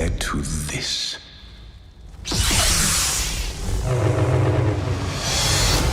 led to this.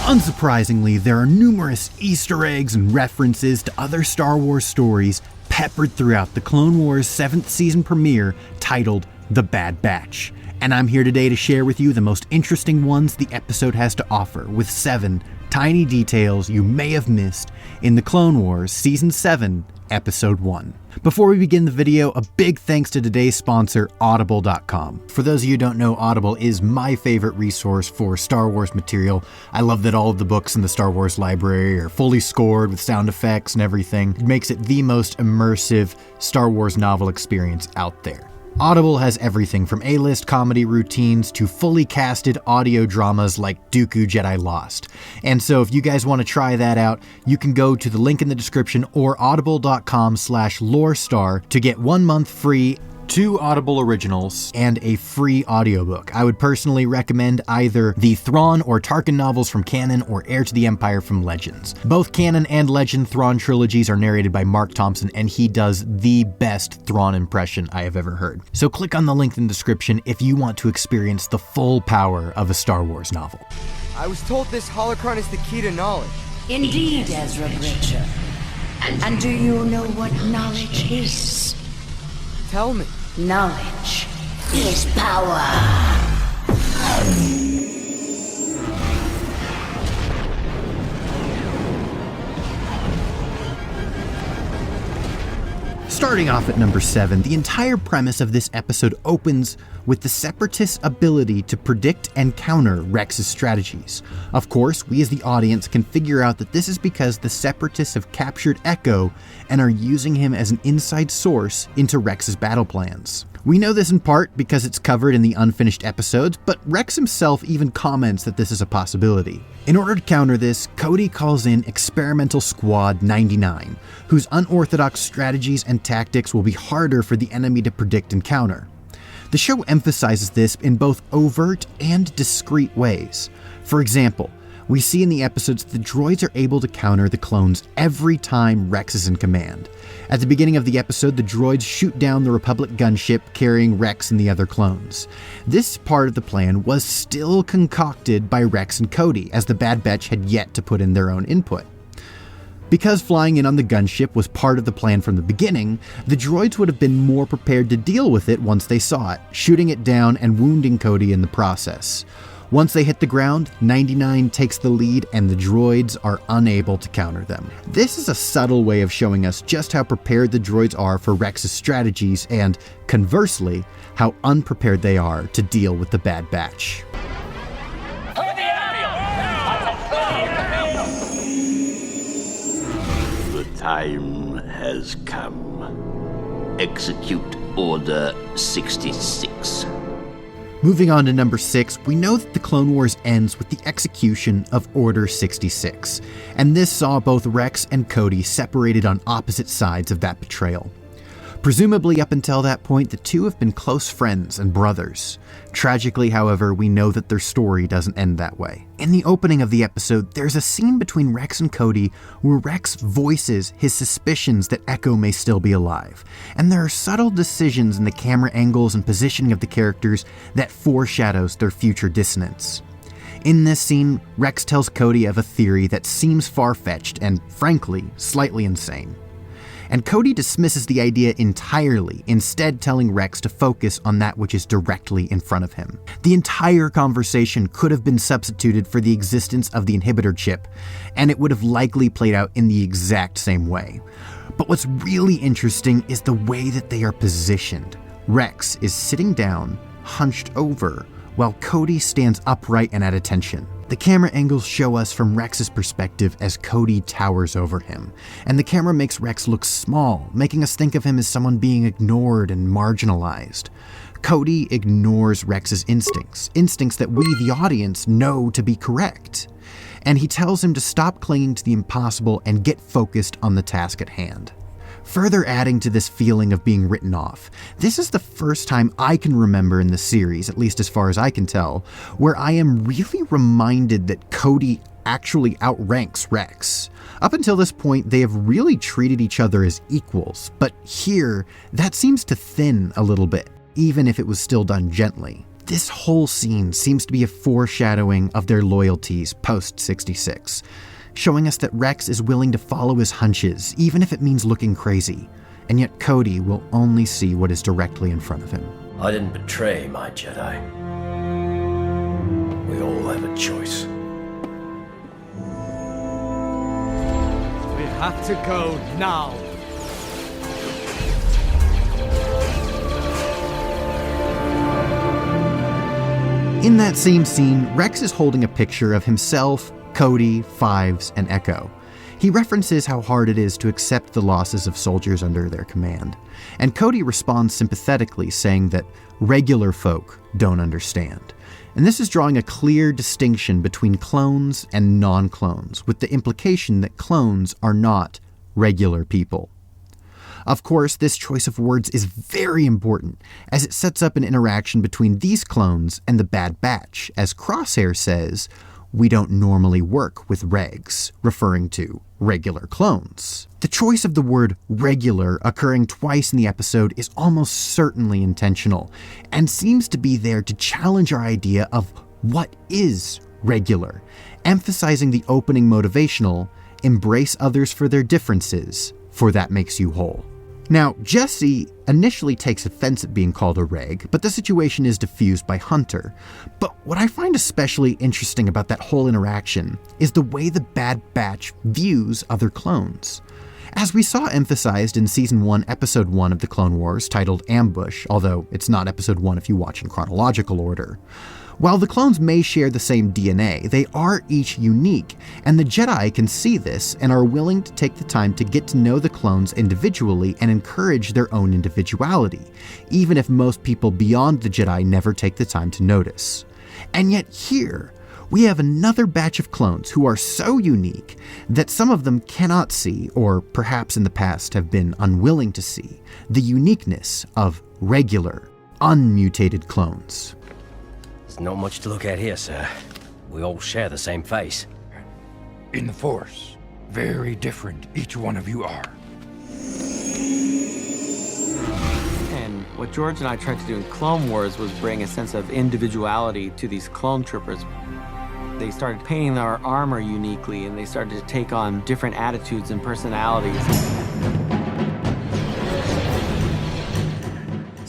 Unsurprisingly, there are numerous Easter eggs and references to other Star Wars stories peppered throughout the Clone Wars 7th season premiere titled The Bad Batch. And I'm here today to share with you the most interesting ones the episode has to offer, with 7 tiny details you may have missed in the Clone Wars Season 7, Episode 1. Before we begin the video, a big thanks to today's sponsor, Audible.com. For those of you who don't know, Audible is my favorite resource for Star Wars material. I love that all of the books in the Star Wars library are fully scored with sound effects and everything. It makes it the most immersive Star Wars novel experience out there. Audible has everything from A-list comedy routines to fully casted audio dramas like Dooku Jedi Lost. And so if you guys want to try that out, you can go to the link in the description or audible.com/lorestar to get 1 month free, 2 Audible originals, and a free audiobook. I would personally recommend either the Thrawn or Tarkin novels from canon or Heir to the Empire from Legends. Both canon and legend Thrawn trilogies are narrated by Marc Thompson, and he does the best Thrawn impression I have ever heard. So click on the link in the description if you want to experience the full power of a Star Wars novel. I was told this holocron is the key to knowledge. Indeed, Ezra Bridger. And do you know what knowledge is? Tell me. Knowledge is power. Starting off at number 7, the entire premise of this episode opens with the Separatists' ability to predict and counter Rex's strategies. Of course, we as the audience can figure out that this is because the Separatists have captured Echo and are using him as an inside source into Rex's battle plans. We know this in part because it's covered in the unfinished episodes, but Rex himself even comments that this is a possibility. In order to counter this, Cody calls in Experimental Squad 99, whose unorthodox strategies and tactics will be harder for the enemy to predict and counter. The show emphasizes this in both overt and discreet ways. For example, we see in the episodes that the droids are able to counter the clones every time Rex is in command. At the beginning of the episode, the droids shoot down the Republic gunship carrying Rex and the other clones. This part of the plan was still concocted by Rex and Cody, as the Bad Batch had yet to put in their own input. Because flying in on the gunship was part of the plan from the beginning, the droids would have been more prepared to deal with it once they saw it, shooting it down and wounding Cody in the process. Once they hit the ground, 99 takes the lead and the droids are unable to counter them. This is a subtle way of showing us just how prepared the droids are for Rex's strategies and, conversely, how unprepared they are to deal with the Bad Batch. The time has come. Execute Order 66. Moving on to number 6, we know that the Clone Wars ends with the execution of Order 66, and this saw both Rex and Cody separated on opposite sides of that betrayal. Presumably up until that point, the two have been close friends and brothers. Tragically, however, we know that their story doesn't end that way. In the opening of the episode, there's a scene between Rex and Cody where Rex voices his suspicions that Echo may still be alive. And there are subtle decisions in the camera angles and positioning of the characters that foreshadows their future dissonance. In this scene, Rex tells Cody of a theory that seems far-fetched and, frankly, slightly insane. And Cody dismisses the idea entirely, instead telling Rex to focus on that which is directly in front of him. The entire conversation could have been substituted for the existence of the inhibitor chip, and it would have likely played out in the exact same way. But what's really interesting is the way that they are positioned. Rex is sitting down, hunched over, while Cody stands upright and at attention. The camera angles show us from Rex's perspective as Cody towers over him, and the camera makes Rex look small, making us think of him as someone being ignored and marginalized. Cody ignores Rex's instincts that we, the audience, know to be correct. And he tells him to stop clinging to the impossible and get focused on the task at hand. Further adding to this feeling of being written off, this is the first time I can remember in the series, at least as far as I can tell, where I am really reminded that Cody actually outranks Rex. Up until this point, they have really treated each other as equals, but here, that seems to thin a little bit. even if it was still done gently. This whole scene seems to be a foreshadowing of their loyalties post-66, showing us that Rex is willing to follow his hunches, even if it means looking crazy, and yet Cody will only see what is directly in front of him. I didn't betray my Jedi. We all have a choice. We have to go now. In that same scene, Rex is holding a picture of himself, Cody, Fives, and Echo. He references how hard it is to accept the losses of soldiers under their command, and Cody responds sympathetically, saying that regular folk don't understand. And this is drawing a clear distinction between clones and non-clones, with the implication that clones are not regular people. Of course, this choice of words is very important, as it sets up an interaction between these clones and the Bad Batch, as Crosshair says, "We don't normally work with regs," referring to regular clones. The choice of the word regular occurring twice in the episode is almost certainly intentional, and seems to be there to challenge our idea of what is regular, emphasizing the opening motivational, embrace others for their differences, for that makes you whole. Now, Jesse initially takes offense at being called a reg, but the situation is diffused by Hunter. But what I find especially interesting about that whole interaction is the way the Bad Batch views other clones. As we saw emphasized in Season 1, Episode 1 of the Clone Wars, titled Ambush, although it's not Episode 1 if you watch in chronological order. While the clones may share the same DNA, they are each unique, and the Jedi can see this and are willing to take the time to get to know the clones individually and encourage their own individuality, even if most people beyond the Jedi never take the time to notice. And yet here, we have another batch of clones who are so unique that some of them cannot see, or perhaps in the past have been unwilling to see, the uniqueness of regular, unmutated clones. There's not much to look at here, sir. We all share the same face. In the Force, very different each one of you are. And what George and I tried to do in Clone Wars was bring a sense of individuality to these clone troopers. They started painting their armor uniquely, and they started to take on different attitudes and personalities.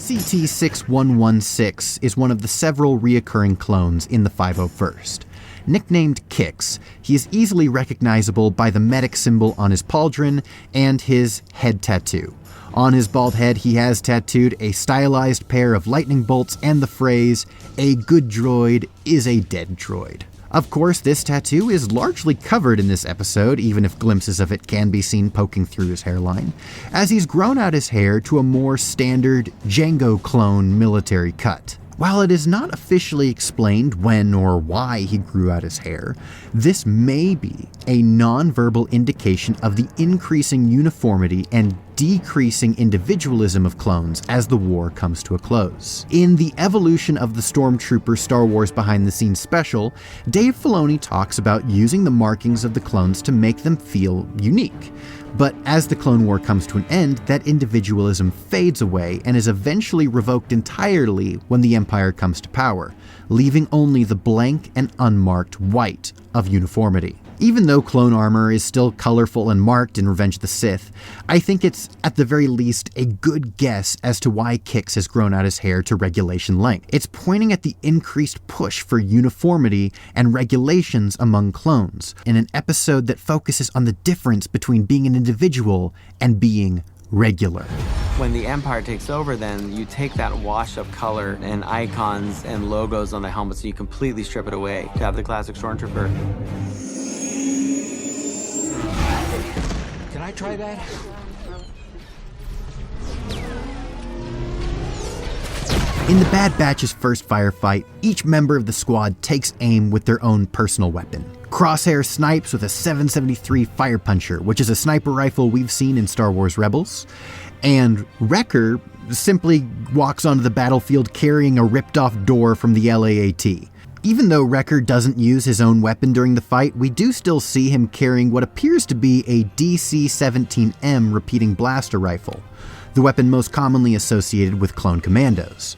CT-6116 is one of the several reoccurring clones in the 501st. Nicknamed Kix, he is easily recognizable by the medic symbol on his pauldron and his head tattoo. On his bald head, he has tattooed a stylized pair of lightning bolts and the phrase, "A good droid is a dead droid." Of course, this tattoo is largely covered in this episode, even if glimpses of it can be seen poking through his hairline, as he's grown out his hair to a more standard Jango clone military cut. While it is not officially explained when or why he grew out his hair, this may be a non-verbal indication of the increasing uniformity and decreasing individualism of clones as the war comes to a close. In the Evolution of the Stormtrooper Star Wars behind-the-scenes special, Dave Filoni talks about using the markings of the clones to make them feel unique. But as the Clone War comes to an end, that individualism fades away and is eventually revoked entirely when the Empire comes to power, leaving only the blank and unmarked white of uniformity. Even though clone armor is still colorful and marked in Revenge of the Sith, I think it's, at the very least, a good guess as to why Kix has grown out his hair to regulation length. It's pointing at the increased push for uniformity and regulations among clones, in an episode that focuses on the difference between being an individual and being regular. When the Empire takes over, then you take that wash of color and icons and logos on the helmets and you completely strip it away to have the classic Stormtrooper. Can I try that? In the Bad Batch's first firefight, each member of the squad takes aim with their own personal weapon. Crosshair snipes with a 773 Fire Puncher, which is a sniper rifle we've seen in Star Wars Rebels, and Wrecker simply walks onto the battlefield carrying a ripped-off door from the LAAT. Even though Wrecker doesn't use his own weapon during the fight, we do still see him carrying what appears to be a DC-17M repeating blaster rifle. the weapon most commonly associated with clone commandos.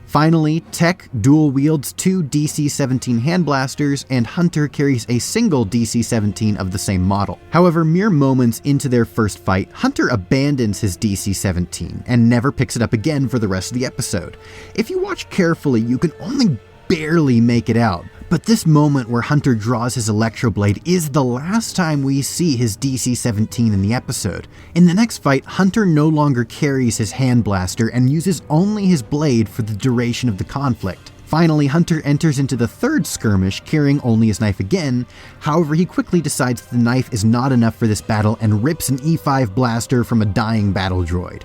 Finally, Tech dual wields 2 DC-17 hand blasters, and Hunter carries a single DC-17 of the same model. However, mere moments into their first fight, Hunter abandons his DC-17 and never picks it up again for the rest of the episode. If you watch carefully, you can only barely make it out, but this moment where Hunter draws his electroblade is the last time we see his DC-17 in the episode. In the next fight, Hunter no longer carries his hand blaster and uses only his blade for the duration of the conflict. Finally, Hunter enters into the third skirmish carrying only his knife again. However, he quickly decides that the knife is not enough for this battle and rips an E5 blaster from a dying battle droid.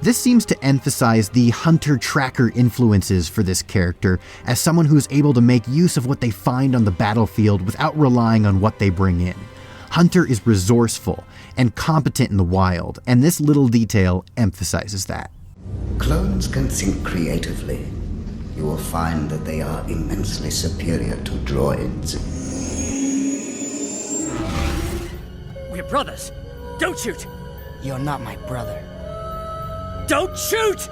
This seems to emphasize the Hunter tracker influences for this character as someone who is able to make use of what they find on the battlefield without relying on what they bring in. Hunter is resourceful and competent in the wild, and this little detail emphasizes that. Clones can think creatively. You will find that they are immensely superior to droids. We're brothers. Don't shoot. You're not my brother. Don't shoot!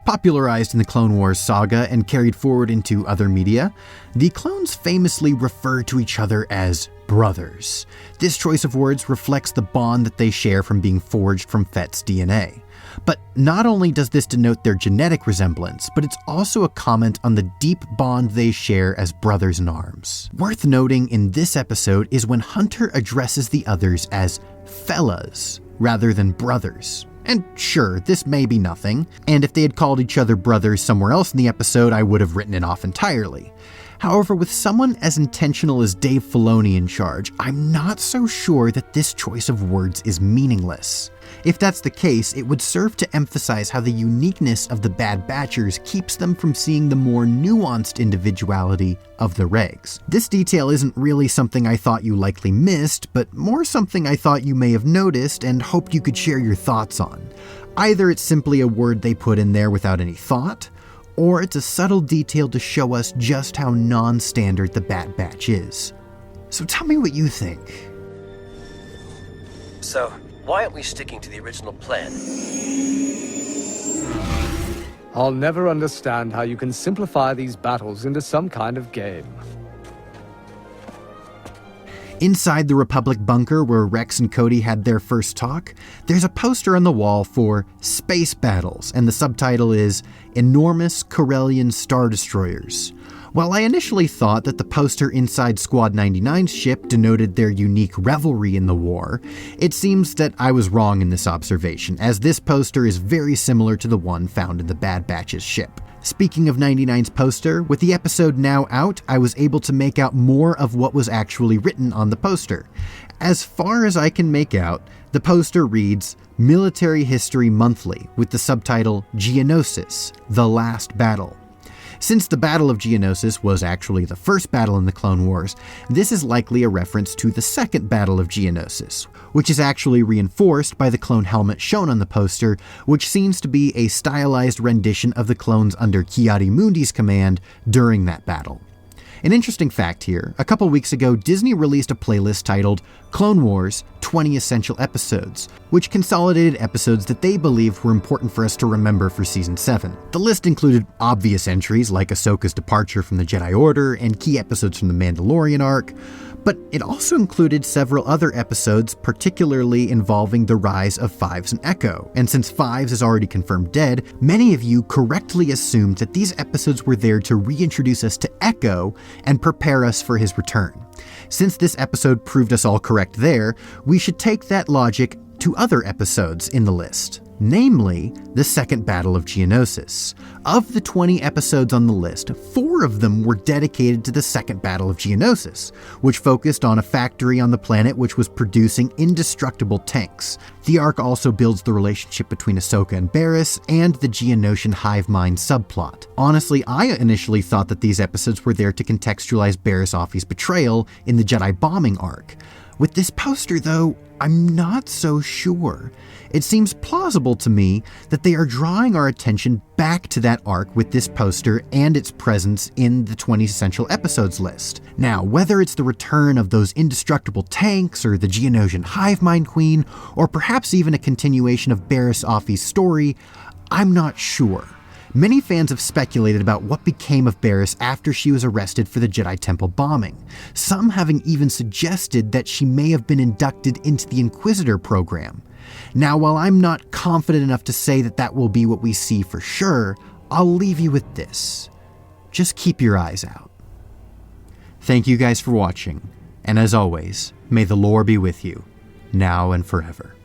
Popularized in the Clone Wars saga and carried forward into other media, the clones famously refer to each other as brothers. This choice of words reflects the bond that they share from being forged from Fett's DNA. But not only does this denote their genetic resemblance, but it's also a comment on the deep bond they share as brothers in arms. Worth noting in this episode is when Hunter addresses the others as fellas rather than brothers. And sure, this may be nothing, and if they had called each other brothers somewhere else in the episode, I would have written it off entirely. However, with someone as intentional as Dave Filoni in charge, I'm not so sure that this choice of words is meaningless. If that's the case, it would serve to emphasize how the uniqueness of the Bad Batchers keeps them from seeing the more nuanced individuality of the regs. This detail isn't really something I thought you likely missed, but more something I thought you may have noticed and hoped you could share your thoughts on. Either it's simply a word they put in there without any thought, or it's a subtle detail to show us just how non-standard the Bad Batch is. So tell me what you think. So, why aren't we sticking to the original plan? I'll never understand how you can simplify these battles into some kind of game. Inside the Republic bunker where Rex and Cody had their first talk, there's a poster on the wall for Space Battles, and the subtitle is Enormous Corellian Star Destroyers. While I initially thought that the poster inside Squad 99's ship denoted their unique revelry in the war, it seems that I was wrong in this observation, as this poster is very similar to the one found in the Bad Batch's ship. Speaking of 99's poster, with the episode now out, I was able to make out more of what was actually written on the poster. As far as I can make out, the poster reads Military History Monthly with the subtitle Geonosis, The Last Battle. Since the Battle of Geonosis was actually the first battle in the Clone Wars, this is likely a reference to the second Battle of Geonosis, which is actually reinforced by the clone helmet shown on the poster, which seems to be a stylized rendition of the clones under Ki-Adi-Mundi's command during that battle. An interesting fact here, a couple weeks ago, Disney released a playlist titled Clone Wars 20 Essential Episodes, which consolidated episodes that they believed were important for us to remember for Season 7. The list included obvious entries like Ahsoka's departure from the Jedi Order and key episodes from the Mandalorian arc, but it also included several other episodes, particularly involving the rise of Fives and Echo. And since Fives is already confirmed dead, many of you correctly assumed that these episodes were there to reintroduce us to Echo and prepare us for his return. Since this episode proved us all correct there, we should take that logic to other episodes in the list, namely the Second Battle of Geonosis. Of the 20 episodes on the list, 4 of them were dedicated to the Second Battle of Geonosis, which focused on a factory on the planet which was producing indestructible tanks. The arc also builds the relationship between Ahsoka and Barriss and the Geonosian hive mind subplot. Honestly, I initially thought that these episodes were there to contextualize Barriss Offee's betrayal in the Jedi bombing arc. With this poster, though, I'm not so sure. It seems plausible to me that they are drawing our attention back to that arc with this poster and its presence in the 20 Essential Episodes list. Now, whether it's the return of those indestructible tanks, or the Geonosian Hive Mind Queen, or perhaps even a continuation of Barriss Offee's story, I'm not sure. Many fans have speculated about what became of Barriss after she was arrested for the Jedi Temple bombing, some having even suggested that she may have been inducted into the Inquisitor program. Now, while I'm not confident enough to say that that will be what we see for sure, I'll leave you with this. Just keep your eyes out. Thank you guys for watching, and as always, may the lore be with you, now and forever.